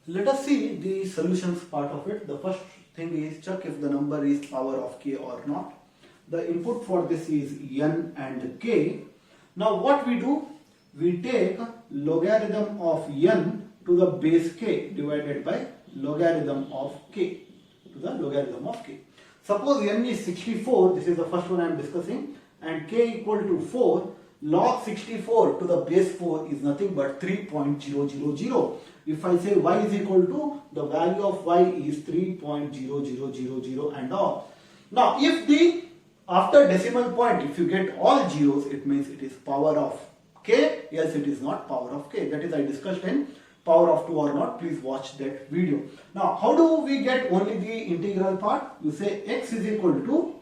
Let us see the solutions part of it. The first thing is check if the number is power of k or not. The input for this is n and k. Now what we do? We take logarithm of n to the base k divided by logarithm of k to the logarithm of k. Suppose n is 64, this is the first one I am discussing, and k equal to 4. Log 64 to the base 4 is nothing but 3.000. If I say y is equal to, the value of y is 3.0000 and all. Now if the after decimal point, if you get all zeros, it means it is power of k, else it is not power of k. That is I discussed in power of 2 or not. Please watch that video. Now how do we get only the integral part? You say x is equal to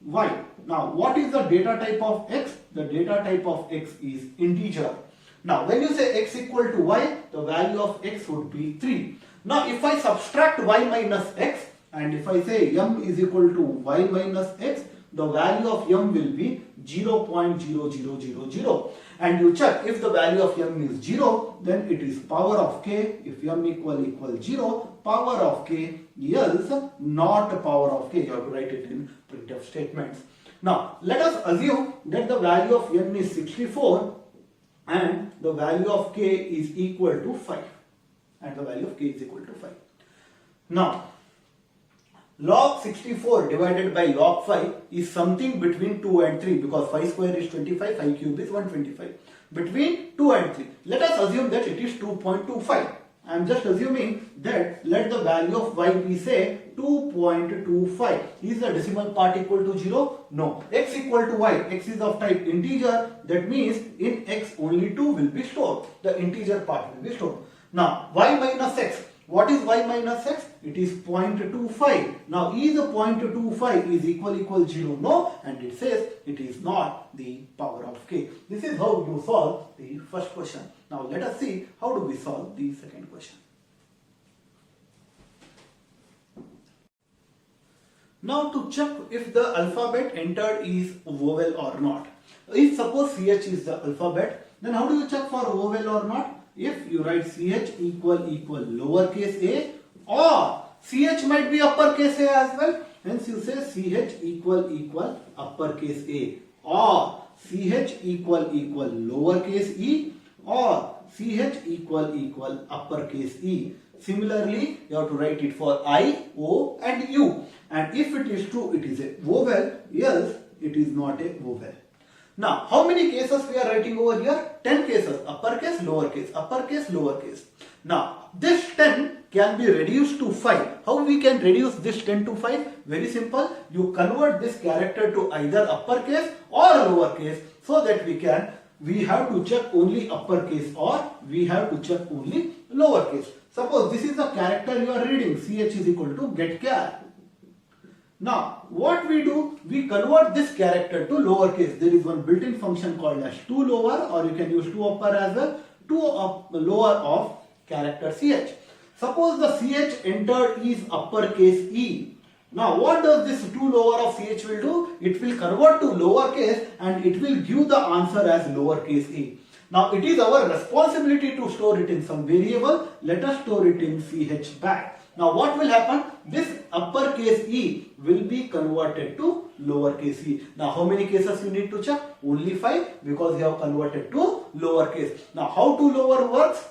y. Now what is the data type of x? The data type of x is integer. Now when you say x equal to y, the value of x would be 3. Now if I subtract y minus x, and if I say m is equal to y minus x, the value of m will be 0.0000. And you check if the value of m is 0, then it is power of k. If m equal 0, power of k, else not power of k. You have to write it in printf statements. Now let us assume that the value of n is 64 and the value of k is equal to 5. And the value of k is equal to 5. Now log 64 divided by log 5 is something between 2 and 3, because 5 square is 25, 5 cube is 125. Between 2 and 3. Let us assume that it is 2.25. I am just assuming that let the value of y be say 2.25. Is the decimal part equal to 0? No. X equal to y. X is of type integer. That means in x only 2 will be stored. The integer part will be stored. Now y minus x. What is y minus x? It is 0.25. Now is the 0.25 is equal 0? No. And it says it is not the power of k. This is how you solve the first question. Now let us see how do we solve the second question. Now to check if the alphabet entered is vowel or not. If suppose ch is the alphabet, then how do you check for vowel or not? If you write ch equal lowercase a, or ch might be uppercase a as well. Hence you say ch equal uppercase a, or ch equal lowercase e, or ch equal uppercase e. Similarly, you have to write it for I, O and U. And if it is true, it is a vowel, else it is not a vowel. Now, how many cases we are writing over here? 10 cases, uppercase, lowercase. Now, this 10 can be reduced to 5. How we can reduce this 10 to 5? Very simple. You convert this character to either uppercase or lowercase, so that we have to check only uppercase or we have to check only lowercase. Suppose this is the character you are reading, ch is equal to getchar. Now, what we do, we convert this character to lowercase. There is one built-in function called as toLower, or you can use toUpper as well, toLower of character ch. Suppose the ch entered is uppercase e. Now, what does this toLower of ch will do? It will convert to lowercase and it will give the answer as lowercase a. Now, it is our responsibility to store it in some variable. Let us store it in ch back. Now what will happen? This uppercase e will be converted to lowercase e. Now how many cases you need to check? Only 5, because you have converted to lowercase. Now how toLower works?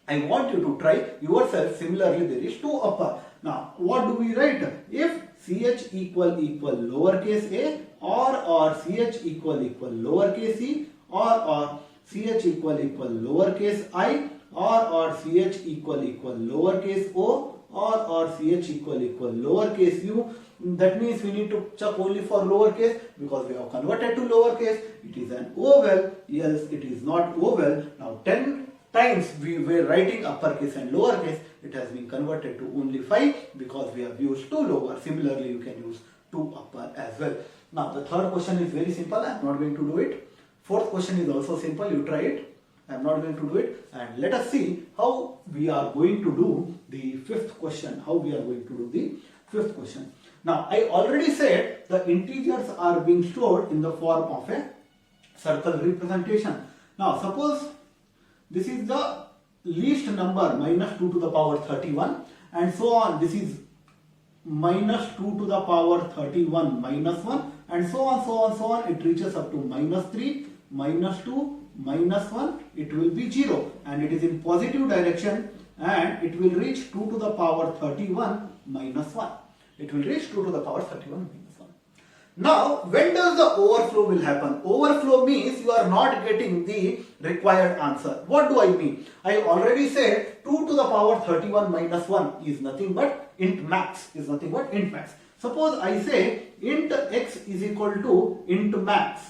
I want you to try yourself. Similarly, there is toUpper. Now what do we write? If ch equal lowercase a, or ch equal lowercase e, or ch equal lowercase I, or ch equal lowercase o, or ch equal lowercase u. That means we need to check only for lowercase, because we have converted to lowercase. It is an vowel, else it is not vowel. Now 10 times we were writing uppercase and lowercase, it has been converted to only 5, because we have used toLower. Similarly, you can use toUpper as well. Now the third question is very simple. I am not going to do it. Fourth question is also simple. You try it. I am not going to do it. And let us see how we are going to do the fifth question. Now, I already said the integers are being stored in the form of a circle representation. Now, suppose this is the least number minus 2 to the power 31 and so on. This is minus 2 to the power 31 minus 1 and so on, so on, so on. It reaches up to minus 3, minus 2, minus 1. It will be 0 and it is in positive direction and it will reach 2 to the power 31 minus 1. It will reach 2 to the power 31 minus 1. Now, when does the overflow will happen? Overflow means you are not getting the required answer. What do I mean? I already said 2 to the power 31 minus 1 is nothing but int max. Is nothing but int max. Suppose I say int x is equal to int max.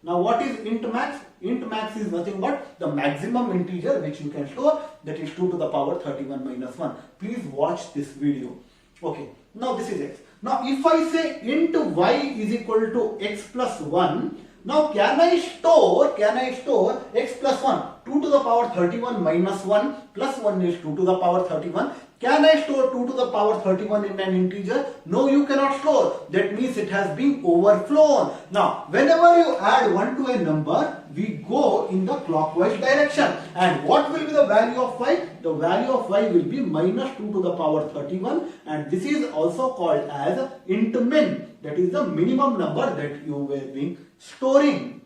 Now what is int max? Int max is nothing but the maximum integer which you can store, that is 2 to the power 31 minus 1. Please watch this video. Okay, now this is x. Now if I say int y is equal to x plus 1, now can I store x plus 1? 2 to the power 31 minus 1 plus 1 is 2 to the power 31. Can I store 2 to the power 31 in an integer? No, you cannot store. That means it has been overflown. Now, whenever you add 1 to a number, we go in the clockwise direction. And what will be the value of y? The value of y will be minus 2 to the power 31 and this is also called as int min. That is the minimum number that you were being storing.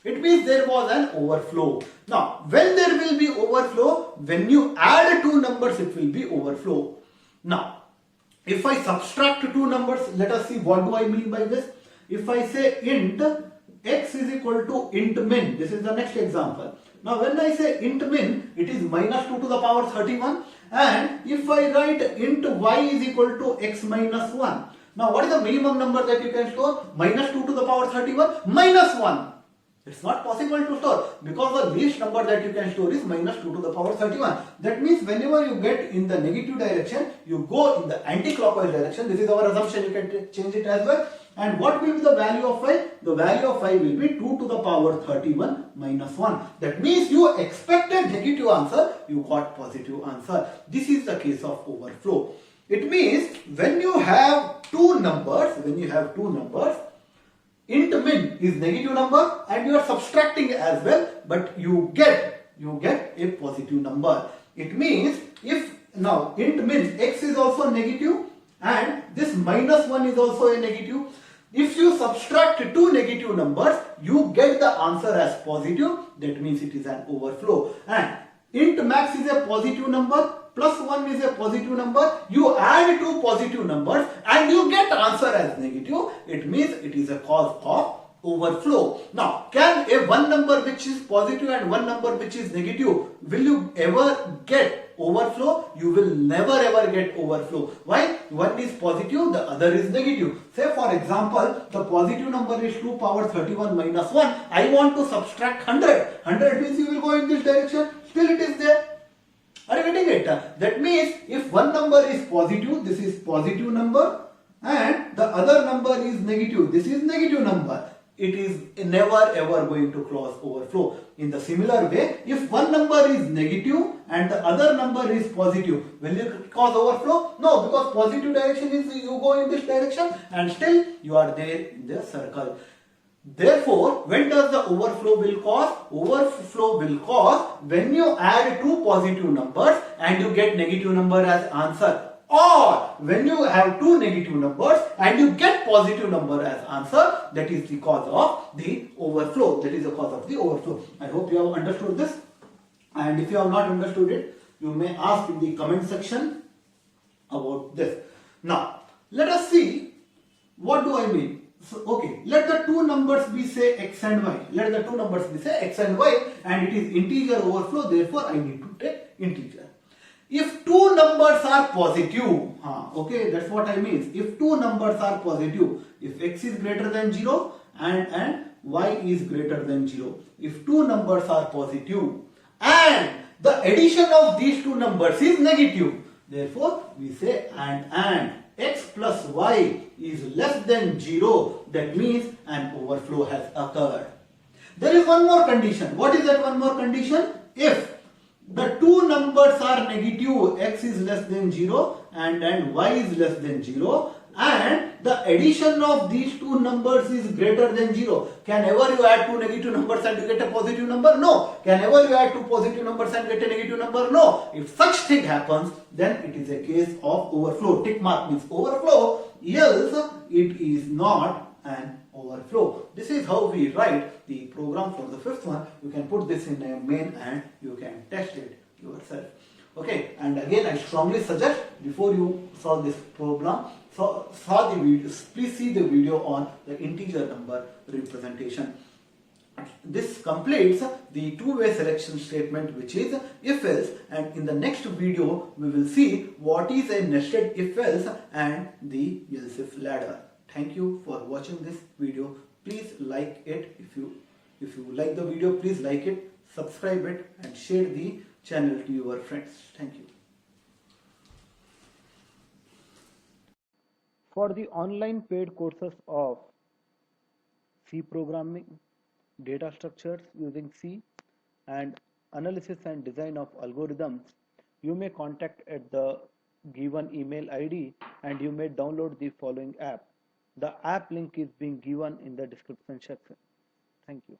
It means there was an overflow. Now, when there will be overflow, when you add two numbers, it will be overflow. Now, if I subtract two numbers, let us see what do I mean by this. If I say int x is equal to int min, this is the next example. Now, when I say int min, it is minus 2 to the power 31. And if I write int y is equal to x minus 1. Now, what is the minimum number that you can store? Minus 2 to the power 31 minus 1. It's not possible to store because the least number that you can store is minus 2 to the power 31. That means whenever you get in the negative direction, you go in the anti-clockwise direction. This is our assumption. You can change it as well. And what will be the value of y? The value of y will be 2 to the power 31 minus 1. That means you expected negative answer, you got positive answer. This is the case of overflow. It means when you have two numbers, int min is negative number and you are subtracting as well, but you get a positive number. It means if now int min x is also negative and this minus 1 is also a negative. If you subtract two negative numbers, you get the answer as positive. That means it is an overflow. And int max is a positive number, plus 1 is a positive number. You add two positive numbers and you get answer as negative. It means it is a cause of overflow. Now, can a one number which is positive and one number which is negative, will you ever get overflow? You will never ever get overflow. Why? One is positive, the other is negative. Say for example, the positive number is 2 power 31 minus 1. I want to subtract 100. 100 means you will go in this direction. Still it is there. Are you getting it? That means if one number is positive, this is positive number, and the other number is negative, this is negative number, it is never ever going to cause overflow. In the similar way, if one number is negative and the other number is positive, will it cause overflow? No, because positive direction is you go in this direction and still you are there in the circle. Therefore, when does the overflow will cause? Overflow will cause when you add two positive numbers and you get negative number as answer, or when you have two negative numbers and you get positive number as answer. That is the cause of the overflow. That is the cause of the overflow. I hope you have understood this, and if you have not understood it, you may ask in the comment section about this. Now, let us see what do I mean. So, okay, let the two numbers be say x and y. Let the two numbers be say x and y, and it is integer overflow. Therefore, I need to take integer. If two numbers are positive, okay, that's what I mean. If two numbers are positive, if x is greater than 0 and y is greater than 0. If two numbers are positive and the addition of these two numbers is negative, therefore we say and x plus y is less than 0, that means an overflow has occurred. There is one more condition. What is that one more condition? If the two numbers are negative, x is less than 0 and y is less than 0, and the addition of these two numbers is greater than 0. Can ever you add two negative numbers and you get a positive number? No. Can ever you add two positive numbers and get a negative number? No. If such thing happens, then it is a case of overflow. Tick mark means overflow, else it is not an overflow. This is how we write the program for the fifth one. You can put this in a main and you can test it yourself. Okay, and again I strongly suggest, before you solve this problem, saw the video, please see the video on the integer number representation. This completes the two-way selection statement, which is if else, and in the next video we will see what is a nested if else and the else if ladder. Thank you for watching this video. Please like it. If you like the video, please like it, subscribe it and share the channel to your friends. Thank you. For the online paid courses of C programming, data structures using C, and analysis and design of algorithms, you may contact at the given email ID and you may download the following app. The app link is being given in the description section. Thank you.